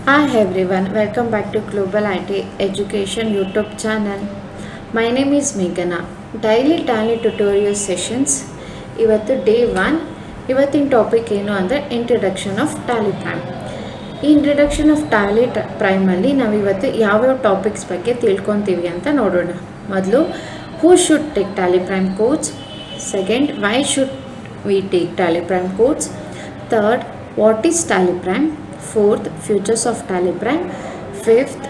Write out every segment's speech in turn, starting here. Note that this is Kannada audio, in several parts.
Hi everyone, welcome back to Global IT Education YouTube channel. My name is Meghana. Daily Tally tutorial sessions. ಇವತ್ತು ಡೇ 1. ಇವತ್ತಿನ ಟಾಪಿಕ್ ಏನು ಅಂದರೆ ಇಂಟ್ರಡಕ್ಷನ್ ಆಫ್ ಟ್ಯಾಲಿ ಪ್ರೈಮ್. ಈ ಇಂಟ್ರಡಕ್ಷನ್ ಆಫ್ ಟ್ಯಾಲಿ ಪ್ರೈಮಲ್ಲಿ ನಾವು ಇವತ್ತು ಯಾವ್ಯಾವ ಟಾಪಿಕ್ಸ್ ಬಗ್ಗೆ ತಿಳ್ಕೊತೀವಿ ಅಂತ ನೋಡೋಣ. ಮೊದಲು ಹೂ should take Tally Prime course. Second, why should we take Tally Prime course. Third, what is Tally prime. Fourth, futures of Tally Prime. Fifth,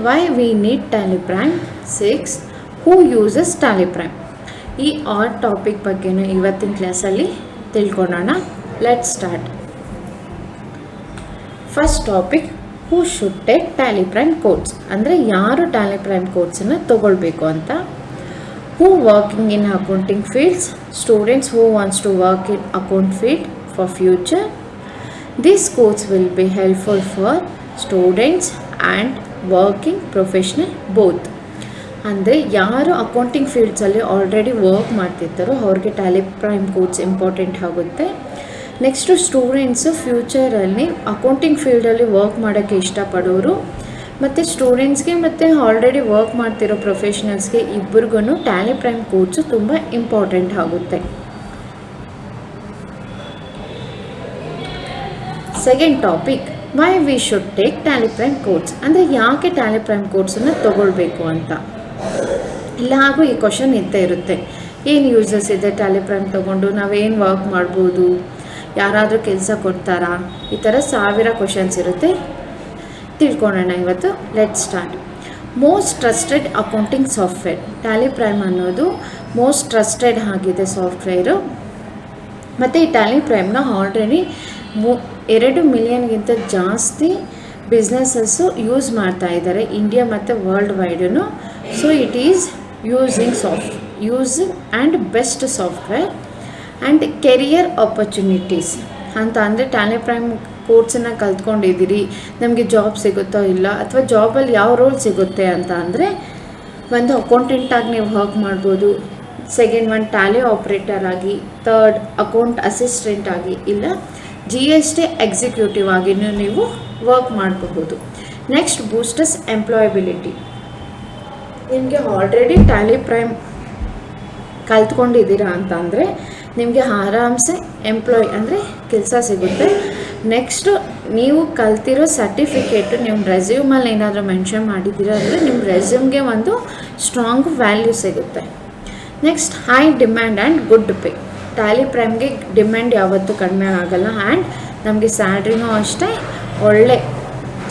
why we need Tally Prime. Sixth, who uses Tally Prime. ಈ ಆರ್ ಟಾಪಿಕ್ ಬಗ್ಗೆನೂ ಇವತ್ತಿನ ಕ್ಲಾಸಲ್ಲಿ ತಿಳ್ಕೊಳ್ಳೋಣ. Let's start. First topic, who should take Tally Prime course. ಅಂದರೆ ಯಾರು ಟ್ಯಾಲಿ ಪ್ರೈಮ್ ಕೋರ್ಸನ್ನು ತಗೊಳ್ಬೇಕು ಅಂತ. Who working in accounting fields. Students who wants to work in account field for future. This course will be helpful for students and working professional both. ಅಂದರೆ ಯಾರು ಅಕೌಂಟಿಂಗ್ ಫೀಲ್ಡ್ಸಲ್ಲಿ ಆಲ್ರೆಡಿ ವರ್ಕ್ ಮಾಡ್ತಿರ್ತಾರೋ ಅವ್ರಿಗೆ ಟ್ಯಾಲಿ ಪ್ರೈಮ್ ಕೋರ್ಸ್ ಇಂಪಾರ್ಟೆಂಟ್ ಆಗುತ್ತೆ. ನೆಕ್ಸ್ಟು ಸ್ಟೂಡೆಂಟ್ಸು ಫ್ಯೂಚರಲ್ಲಿ ಅಕೌಂಟಿಂಗ್ ಫೀಲ್ಡಲ್ಲಿ ವರ್ಕ್ ಮಾಡೋಕ್ಕೆ ಇಷ್ಟಪಡೋರು ಮತ್ತು ಸ್ಟೂಡೆಂಟ್ಸ್ಗೆ ಮತ್ತು ಆಲ್ರೆಡಿ ವರ್ಕ್ ಮಾಡ್ತಿರೋ ಪ್ರೊಫೆಷ್ನಲ್ಸ್ಗೆ ಇಬ್ಬರಿಗೂ ಟ್ಯಾಲಿ ಪ್ರೈಮ್ ಕೋರ್ಸು ತುಂಬ ಇಂಪಾರ್ಟೆಂಟ್ ಆಗುತ್ತೆ. Second topic, why we should take Tally Prime course. ಅಂದರೆ ಯಾಕೆ ಟ್ಯಾಲಿ ಪ್ರೈಮ್ ಕೋರ್ಸನ್ನು ತೊಗೊಳ್ಬೇಕು ಅಂತ. ಇಲ್ಲ ಹಾಗೂ ಈ ಕ್ವಶನ್ ಇದ್ದೇ ಇರುತ್ತೆ. ಏನು ಯೂಸಸ್ ಇದೆ ಟ್ಯಾಲಿ ಪ್ರೈಮ್ ತೊಗೊಂಡು, ನಾವೇನು ವರ್ಕ್ ಮಾಡ್ಬೋದು, ಯಾರಾದರೂ ಕೆಲಸ ಕೊಡ್ತಾರಾ, ಈ ಥರ 1000 ಕ್ವಶನ್ಸ್ ಇರುತ್ತೆ. ತಿಳ್ಕೊಳ್ಳೋಣ ಇವತ್ತು. Let start. Most trusted accounting software. Tally prime ಅನ್ನೋದು ಮೋಸ್ಟ್ ಟ್ರಸ್ಟೆಡ್ ಆಗಿದೆ ಸಾಫ್ಟ್ವೇರು. ಮತ್ತು ಈ ಟ್ಯಾಲಿ ಪ್ರೈಮ್ನ ಆಲ್ರೆಡಿ 2 ಮಿಲಿಯನ್ಗಿಂತ ಜಾಸ್ತಿ ಬಿಸ್ನೆಸಸ್ಸು ಯೂಸ್ ಮಾಡ್ತಾ ಇದ್ದಾರೆ ಇಂಡಿಯಾ ಮತ್ತು ವರ್ಲ್ಡ್ ವೈಡೂ. So it is using and best software and career opportunities ಅಂತ. ಅಂದರೆ ಟ್ಯಾಲಿ ಪ್ರೈಮ್ ಕೋರ್ಸನ್ನು ಕಲ್ತ್ಕೊಂಡಿದ್ದೀರಿ, ನಮಗೆ ಜಾಬ್ ಸಿಗುತ್ತೋ ಇಲ್ಲ, ಅಥವಾ ಜಾಬಲ್ಲಿ ಯಾವ ರೋಲ್ ಸಿಗುತ್ತೆ ಅಂತ ಅಂದರೆ, ಒಂದು ಅಕೌಂಟೆಂಟಾಗಿ ನೀವು ವರ್ಕ್ ಮಾಡ್ಬೋದು. ಸೆಕೆಂಡ್ ಒನ್, ಟ್ಯಾಲಿ ಆಪ್ರೇಟರ್ ಆಗಿ. ಥರ್ಡ್, ಅಕೌಂಟ್ ಅಸಿಸ್ಟೆಂಟ್ ಆಗಿ, ಇಲ್ಲ GST ಎಕ್ಸಿಕ್ಯೂಟಿವ್ ಆಗಿಯೂ ನೀವು ವರ್ಕ್ ಮಾಡಬಹುದು. Next, boosters employability. ನಿಮಗೆ ಆಲ್ರೆಡಿ ಟ್ಯಾಲಿ ಪ್ರೈಮ್ ಕಲ್ತ್ಕೊಂಡಿದ್ದೀರಾ ಅಂತಂದರೆ ನಿಮಗೆ ಆರಾಮ್ಸೆ ಎಂಪ್ಲಾಯ್ ಅಂದರೆ ಕೆಲಸ ಸಿಗುತ್ತೆ. ನೆಕ್ಸ್ಟು, ನೀವು ಕಲ್ತಿರೋ ಸರ್ಟಿಫಿಕೇಟು ನಿಮ್ಮ ರೆಸ್ಯೂಮಲ್ಲಿ ಏನಾದರೂ ಮೆನ್ಷನ್ ಮಾಡಿದ್ದೀರಾ ಅಂದರೆ ನಿಮ್ಮ ರೆಸ್ಯೂಮ್ಗೆ ಒಂದು ಸ್ಟ್ರಾಂಗ್ ವ್ಯಾಲ್ಯೂ ಸಿಗುತ್ತೆ. Next, high demand and good pay. Tally ಪ್ರೈಮ್ಗೆ ಡಿಮ್ಯಾಂಡ್ ಯಾವತ್ತೂ ಕಡಿಮೆ ಆಗೋಲ್ಲ ಆ್ಯಂಡ್ ನಮಗೆ ಸ್ಯಾಲ್ರಿನೂ ಅಷ್ಟೇ ಒಳ್ಳೆ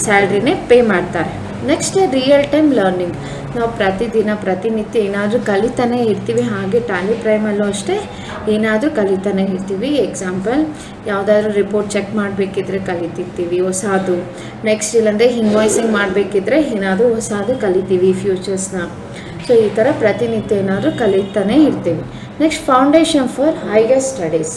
ಸ್ಯಾಲ್ರಿನೇ ಪೇ ಮಾಡ್ತಾರೆ. Next, real time learning. ನಾವು ಪ್ರತಿನಿತ್ಯ ಏನಾದರೂ ಕಲಿತಾನೇ ಇರ್ತೀವಿ. ಹಾಗೆ ಟ್ಯಾಲಿ ಪ್ರೈಮಲ್ಲೂ ಅಷ್ಟೇ ಏನಾದರೂ ಕಲಿತಾನೇ ಇರ್ತೀವಿ. ಎಕ್ಸಾಂಪಲ್, ಯಾವುದಾದ್ರೂ ರಿಪೋರ್ಟ್ ಚೆಕ್ ಮಾಡಬೇಕಿದ್ರೆ ಕಲಿತಿರ್ತೀವಿ ಹೊಸದು. ನೆಕ್ಸ್ಟ್, ಇಲ್ಲಾಂದರೆ ಇನ್ವಾಯ್ಸಿಂಗ್ ಮಾಡಬೇಕಿದ್ರೆ ಏನಾದರೂ ಹೊಸದು ಕಲಿತೀವಿ ಫ್ಯೂಚರ್ಸ್ನ. ಸೊ ಈ ಥರ ಪ್ರತಿನಿತ್ಯ ಏನಾದರೂ ಕಲಿತಾನೇ ಇರ್ತೀವಿ. Next, foundation for higher studies.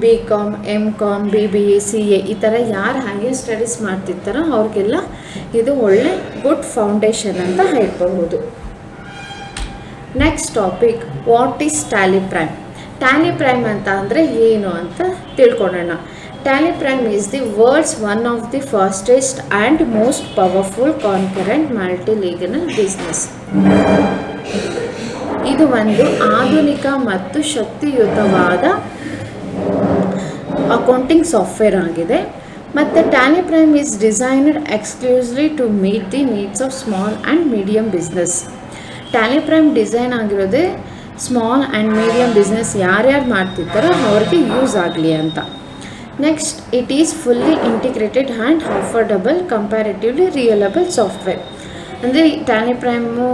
BCom, MCom, BBA, CA ಈ ಥರ ಯಾರು ಹೈಯರ್ ಸ್ಟಡೀಸ್ ಮಾಡ್ತಿರ್ತಾರೋ ಅವ್ರಿಗೆಲ್ಲ ಇದು ಒಳ್ಳೆ ಗುಡ್ ಫೌಂಡೇಶನ್ ಅಂತ ಹೇಳ್ಬಹುದು. Next topic, what is Tally Prime. Tally Prime ಅಂತ ಅಂದರೆ ಏನು ಅಂತ ತಿಳ್ಕೊಳ್ಳೋಣ. Tally Prime is the world's one of the fastest and most powerful concurrent multilingual business. ಇದು ಒಂದು ಆಧುನಿಕ ಮತ್ತು ಶಕ್ತಿಯುತವಾದ ಅಕೌಂಟಿಂಗ್ ಸಾಫ್ಟ್ವೇರ್ ಆಗಿದೆ. ಮತ್ತು Tally Prime is designed exclusively to meet the needs of small and medium business. Tally Prime design ಆಗಿರೋದೇ ಸ್ಮಾಲ್ ಆ್ಯಂಡ್ ಮೀಡಿಯಮ್ ಬಿಸ್ನೆಸ್ ಯಾರ್ಯಾರು ಮಾಡ್ತಿರ್ತಾರೋ ಅವ್ರಿಗೆ ಯೂಸ್ ಆಗಲಿ ಅಂತ. Next, it is fully integrated and affordable comparatively reliable software. ಅಂದರೆ ಟ್ಯಾಲಿ ಪ್ರೈಮು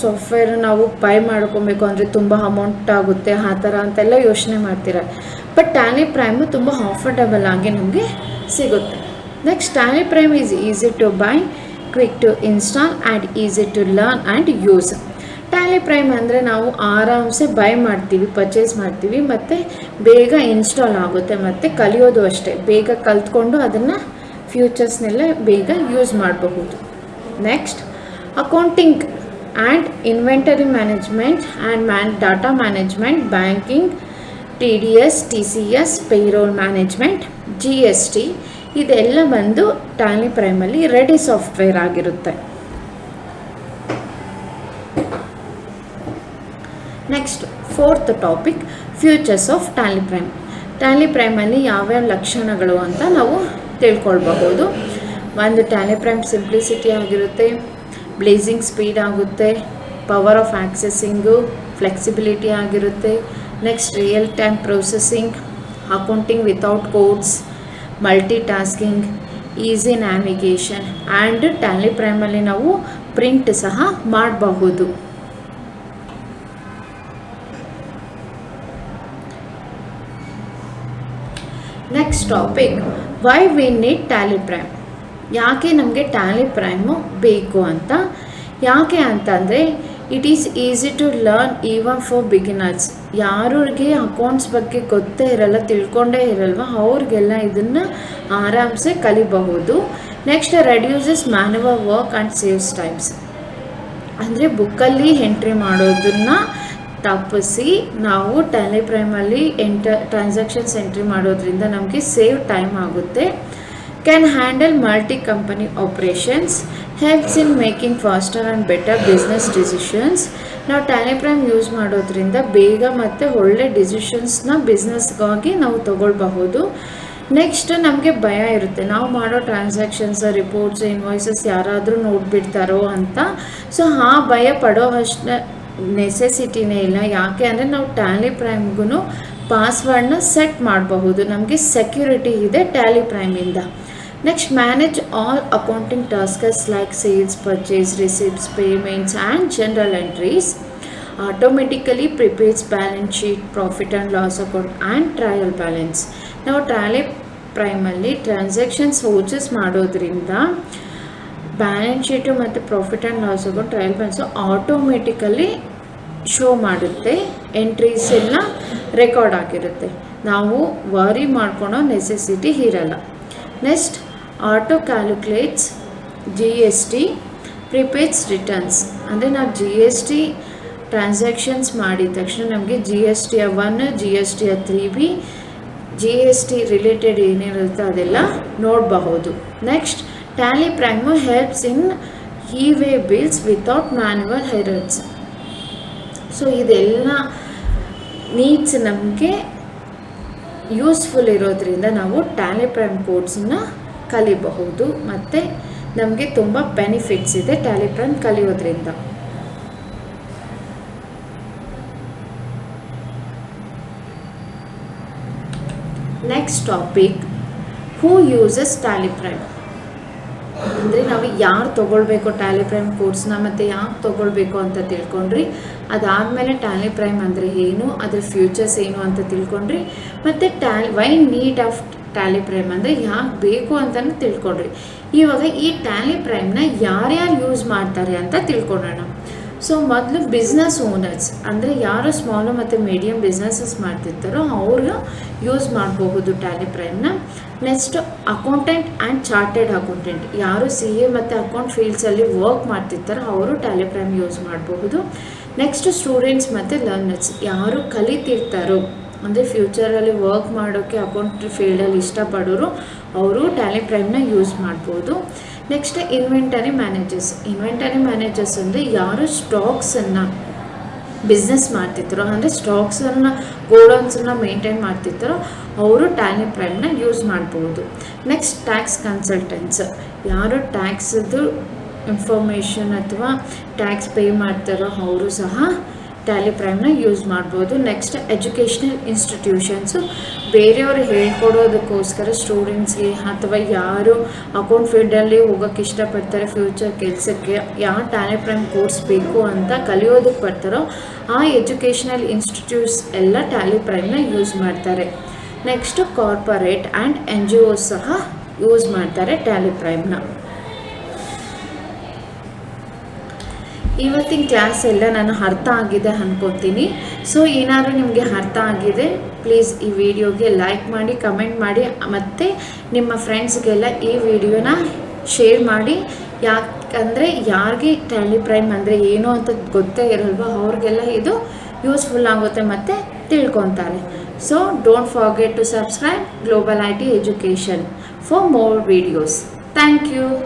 ಸಾಫ್ಟ್ವೇರ್ ನಾವು ಬೈ ಮಾಡ್ಕೊಬೇಕು ಅಂದರೆ ತುಂಬ ಅಮೌಂಟ್ ಆಗುತ್ತೆ ಆ ಥರ ಅಂತೆಲ್ಲ ಯೋಚನೆ ಮಾಡ್ತೀರ. ಬಟ್ ಟ್ಯಾಲಿ ಪ್ರೈಮು ತುಂಬ ಅಫೋರ್ಡಬಲ್ ಆಗಿ ನಮಗೆ ಸಿಗುತ್ತೆ. Next, Tally Prime is easy to buy, quick to install and easy to learn and use. Tally Prime ಅಂದರೆ ನಾವು ಆರಾಮ್ಸೆ ಬೈ ಮಾಡ್ತೀವಿ, ಪರ್ಚೇಸ್ ಮಾಡ್ತೀವಿ, ಮತ್ತು ಬೇಗ ಇನ್ಸ್ಟಾಲ್ ಆಗುತ್ತೆ. ಮತ್ತು ಕಲಿಯೋದು ಅಷ್ಟೇ, ಬೇಗ ಕಲ್ತ್ಕೊಂಡು ಅದನ್ನು ಫ್ಯೂಚರ್ಸ್ನೆಲ್ಲ ಬೇಗ ಯೂಸ್ ಮಾಡಬಹುದು. Next, accounting and inventory management and data management, banking, TDS, TCS, payroll management, GST, ಇದೆಲ್ಲ ಬಂದು ಟ್ಯಾಲಿ ಪ್ರೈಮಲ್ಲಿ ರೆಡಿ ಸಾಫ್ಟ್ವೇರ್ ಆಗಿರುತ್ತೆ. Next fourth topic, features of Tally Prime. Tally ಪ್ರೈಮಲ್ಲಿ ಯಾವ್ಯಾವ ಲಕ್ಷಣಗಳು ಅಂತ ನಾವು ತಿಳ್ಕೊಳ್ಬಹುದು. ಒಂದು ಟ್ಯಾಲಿ ಪ್ರೈಮ್ ಸಿಂಪ್ಲಿಸಿಟಿ ಆಗಿರುತ್ತೆ, ಬ್ಲೇಸಿಂಗ್ ಸ್ಪೀಡ್ ಆಗುತ್ತೆ, ಪವರ್ ಆಫ್ ಆಕ್ಸೆಸಿಂಗು, ಫ್ಲೆಕ್ಸಿಬಿಲಿಟಿ ಆಗಿರುತ್ತೆ. Next real time processing, accounting without codes, multi tasking, easy navigation and Tally ಪ್ರೈಮಲ್ಲಿ ನಾವು ಪ್ರಿಂಟ್ ಸಹ ಮಾಡಬಹುದು. Next topic, why we need Tally Prime. ಯಾಕೆ ನಮಗೆ ಟ್ಯಾಲಿ ಪ್ರೈಮು ಬೇಕು ಅಂತ. ಯಾಕೆ ಅಂತಂದರೆ it is easy to learn even for beginners. ಯಾರಿಗೆ ಅಕೌಂಟ್ಸ್ ಬಗ್ಗೆ ಗೊತ್ತೇ ಇರಲ್ಲ, ತಿಳ್ಕೊಂಡೇ ಇರಲ್ವ, ಅವ್ರಿಗೆಲ್ಲ ಇದನ್ನು ಆರಾಮ್ಸೆ ಕಲಿಬಹುದು. Next reduces manual work and saves times. ಅಂದರೆ ಬುಕ್ಕಲ್ಲಿ ಎಂಟ್ರಿ ಮಾಡೋದನ್ನು ತಪ್ಪಿಸಿ ನಾವು ಟ್ಯಾಲಿ ಪ್ರೈಮಲ್ಲಿ ಟ್ರಾನ್ಸಾಕ್ಷನ್ಸ್ ಎಂಟ್ರಿ ಮಾಡೋದ್ರಿಂದ ನಮಗೆ ಸೇವ್ ಟೈಮ್ ಆಗುತ್ತೆ. Can handle multi company operations, helps in making faster and better business decisions. ನಾವು ಟ್ಯಾಲಿ ಪ್ರೈಮ್ ಯೂಸ್ ಮಾಡೋದ್ರಿಂದ ಬೇಗ ಮತ್ತು ಒಳ್ಳೆ ಡಿಸಿಷನ್ಸ್ನ ಬಿಸ್ನೆಸ್ಗಾಗಿ ನಾವು ತಗೊಳ್ಬಹುದು. ನೆಕ್ಸ್ಟ್ ನಮಗೆ ಭಯ ಇರುತ್ತೆ, ನಾವು ಮಾಡೋ ಟ್ರಾನ್ಸಾಕ್ಷನ್ಸ್, ರಿಪೋರ್ಟ್ಸ್, ಇನ್ವಾಯ್ಸಸ್ ಯಾರಾದರೂ ನೋಡಿಬಿಡ್ತಾರೋ ಅಂತ. ಸೊ ಆ ಭಯ ಪಡೋವಷ್ಟು ನೆಸೆಸಿಟಿನೇ ಇಲ್ಲ. ಯಾಕೆ ಅಂದರೆ ನಾವು ಟ್ಯಾಲಿ ಪ್ರೈಮ್ಗೂ ಪಾಸ್ವರ್ಡ್ನ ಸೆಟ್ ಮಾಡಬಹುದು, ನಮಗೆ ಸೆಕ್ಯೂರಿಟಿ ಇದೆ ಟ್ಯಾಲಿ ಪ್ರೈಮಿಂದ. Next manage all accounting tasks like sales, purchase, receipts, payments and general entries. Automatically prepares balance sheet, profit and loss account and trial balance. ನಾವು ಟ್ಯಾಲಿ ಪ್ರೈಮಲ್ಲಿ ಟ್ರಾನ್ಸಾಕ್ಷನ್ಸ್ ಪರ್ಚೇಸ್ ಮಾಡೋದ್ರಿಂದ ಬ್ಯಾಲೆನ್ಸ್ ಶೀಟು ಮತ್ತು profit and loss account, trial balance automatically show ಮಾಡುತ್ತೆ. ಎಂಟ್ರೀಸ್ ಎಲ್ಲ ರೆಕಾರ್ಡ್ ಆಗಿರುತ್ತೆ, ನಾವು ವರಿ ಮಾಡ್ಕೊಳೋ ನೆಸೆಸಿಟಿ ಇರಲ್ಲ. Next auto calculates GST, prepares returns. ಅಂದರೆ ನಾವು GST ಟ್ರಾನ್ಸಾಕ್ಷನ್ಸ್ ಮಾಡಿದ ತಕ್ಷಣ ನಮಗೆ GST 1, GST 3B, GST related ಏನಿರುತ್ತೆ ಅದೆಲ್ಲ ನೋಡಬಹುದು. Next Tally Prime helps in E-way bills without manual errors. So ಇದೆಲ್ಲ ನೀಡ್ಸ್ ನಮಗೆ ಯೂಸ್ಫುಲ್ ಇರೋದ್ರಿಂದ ನಾವು ಟ್ಯಾಲಿ ಪ್ರೈಮ್ ಕೋಡ್ಸನ್ನ ಕಲಿಬಹುದು ಮತ್ತು ನಮಗೆ ತುಂಬ ಬೆನಿಫಿಟ್ಸ್ ಇದೆ ಟ್ಯಾಲಿ ಪ್ರೈಮ್ ಕಲಿಯೋದ್ರಿಂದ. ನೆಕ್ಸ್ಟ್ ಟಾಪಿಕ್, ಹೂ ಯೂಸಸ್ ಟ್ಯಾಲಿ ಪ್ರೈಮ್. ಅಂದರೆ ನಾವು ಯಾರು ತೊಗೊಳ್ಬೇಕು ಟ್ಯಾಲಿ ಪ್ರೈಮ್ ಕೋರ್ಸ್ನ ಮತ್ತು ಯಾಕೆ ತೊಗೊಳ್ಬೇಕು ಅಂತ ತಿಳ್ಕೊಂಡ್ರಿ. ಅದಾದಮೇಲೆ ಟ್ಯಾಲಿ ಪ್ರೈಮ್ ಅಂದರೆ ಏನು, ಅದರ ಫ್ಯೂಚರ್ಸ್ ಏನು ಅಂತ ತಿಳ್ಕೊಂಡ್ರಿ. ಮತ್ತು why need of Tally Prime ಅಂದರೆ ಯಾಕೆ ಬೇಕು ಅಂತಲೂ ತಿಳ್ಕೊಂಡ್ರಿ. ಇವಾಗ ಈ ಟ್ಯಾಲಿ ಪ್ರೈಮ್ನ ಯಾರ್ಯಾರು ಯೂಸ್ ಮಾಡ್ತಾರೆ ಅಂತ ತಿಳ್ಕೊಳ್ಳೋಣ. ಸೊ ಮೊದಲು ಬಿಸ್ನೆಸ್ ಓನರ್ಸ್, ಅಂದರೆ ಯಾರು ಸ್ಮಾಲು ಮತ್ತು ಮೀಡಿಯಮ್ ಬಿಸ್ನೆಸಸ್ ಮಾಡ್ತಿರ್ತಾರೋ ಅವರು ಯೂಸ್ ಮಾಡಬಹುದು ಟ್ಯಾಲಿ ಪ್ರೈಮ್ನ. Next accountant and chartered accountant, ಯಾರು CA ಮತ್ತು ಅಕೌಂಟ್ ಫೀಲ್ಡ್ಸಲ್ಲಿ ವರ್ಕ್ ಮಾಡ್ತಿರ್ತಾರೋ ಅವರು ಟ್ಯಾಲಿ ಪ್ರೈಮ್ ಯೂಸ್ ಮಾಡಬಹುದು. ನೆಕ್ಸ್ಟ್ ಸ್ಟೂಡೆಂಟ್ಸ್ ಮತ್ತು ಲರ್ನರ್ಸ್, ಯಾರು ಕಲಿತಿರ್ತಾರೋ ಅಂದರೆ ಫ್ಯೂಚರಲ್ಲಿ ವರ್ಕ್ ಮಾಡೋಕ್ಕೆ ಅಕೌಂಟ್ ಫೀಲ್ಡಲ್ಲಿ ಇಷ್ಟಪಡೋರು ಅವರು ಟ್ಯಾಲಿ ಪ್ರೈಮ್ನ ಯೂಸ್ ಮಾಡ್ಬೋದು. ನೆಕ್ಸ್ಟ್ ಇನ್ವೆಂಟರಿ ಮ್ಯಾನೇಜರ್ಸ್ ಅಂದರೆ ಯಾರು ಸ್ಟಾಕ್ಸನ್ನು ಬಿಸ್ನೆಸ್ ಮಾಡ್ತಿರ್ತಾರೋ, ಅಂದರೆ ಸ್ಟಾಕ್ಸನ್ನು ಗೋಡೌನ್ಸನ್ನು ಮೇಂಟೈನ್ ಮಾಡ್ತಿರ್ತಾರೋ ಅವರು ಟ್ಯಾಲಿ ಪ್ರೈಮ್ನ ಯೂಸ್ ಮಾಡ್ಬೋದು. ನೆಕ್ಸ್ಟ್ ಟ್ಯಾಕ್ಸ್ ಕನ್ಸಲ್ಟೆಂಟ್ಸ್, ಯಾರು ಟ್ಯಾಕ್ಸದ್ದು ಇನ್ಫಾರ್ಮೇಷನ್ ಅಥವಾ ಟ್ಯಾಕ್ಸ್ ಪೇ ಮಾಡ್ತಾರೋ ಅವರು ಸಹ ಟ್ಯಾಲಿ ಪ್ರೈಮ್ನ ಯೂಸ್ ಮಾಡ್ಬೋದು. ನೆಕ್ಸ್ಟ್ ಎಜುಕೇಷ್ನಲ್ ಇನ್ಸ್ಟಿಟ್ಯೂಷನ್ಸು, ಬೇರೆಯವರು ಹೇಳ್ಕೊಡೋದಕ್ಕೋಸ್ಕರ ಸ್ಟೂಡೆಂಟ್ಸ್ಗೆ ಅಥವಾ ಯಾರು ಅಕೌಂಟ್ ಫೀಲ್ಡಲ್ಲಿ ಹೋಗೋಕ್ಕೆ ಇಷ್ಟಪಡ್ತಾರೆ ಫ್ಯೂಚರ್ ಕೆಲಸಕ್ಕೆ, ಯಾವ ಟ್ಯಾಲಿ ಪ್ರೈಮ್ ಕೋರ್ಸ್ ಬೇಕು ಅಂತ ಕಲಿಯೋದಕ್ಕೆ ಬರ್ತಾರೋ ಆ ಎಜುಕೇಷ್ನಲ್ ಇನ್ಸ್ಟಿಟ್ಯೂಟ್ಸ್ ಎಲ್ಲ ಟ್ಯಾಲಿ ಪ್ರೈಮ್ನ ಯೂಸ್ ಮಾಡ್ತಾರೆ. ನೆಕ್ಸ್ಟು ಕಾರ್ಪೊರೇಟ್ ಆ್ಯಂಡ್ NGOs ಸಹ ಯೂಸ್ ಮಾಡ್ತಾರೆ ಟ್ಯಾಲಿ ಪ್ರೈಮ್ನ. ಇವತ್ತಿನ ಕ್ಲಾಸ್ ಎಲ್ಲ ನಾನು ಅರ್ಥ ಆಗಿದೆ ಅಂದ್ಕೊತೀನಿ. ಸೊ ಏನಾದರೂ ನಿಮಗೆ ಅರ್ಥ ಆಗಿದೆ ಪ್ಲೀಸ್ ಈ ವಿಡಿಯೋಗೆ ಲೈಕ್ ಮಾಡಿ, ಕಮೆಂಟ್ ಮಾಡಿ ಮತ್ತು ನಿಮ್ಮ ಫ್ರೆಂಡ್ಸ್ಗೆಲ್ಲ ಈ ವಿಡಿಯೋನ ಶೇರ್ ಮಾಡಿ. ಯಾಕಂದರೆ ಯಾರಿಗೆ ಟ್ಯಾಲಿ ಪ್ರೈಮ್ ಅಂದರೆ ಏನು ಅಂತ ಗೊತ್ತೇ ಇರಲ್ವೋ ಅವ್ರಿಗೆಲ್ಲ ಇದು ಯೂಸ್ಫುಲ್ ಆಗುತ್ತೆ ಮತ್ತು ತಿಳ್ಕೊತಾರೆ. So don't forget to subscribe Global IT Education for more videos. Thank you.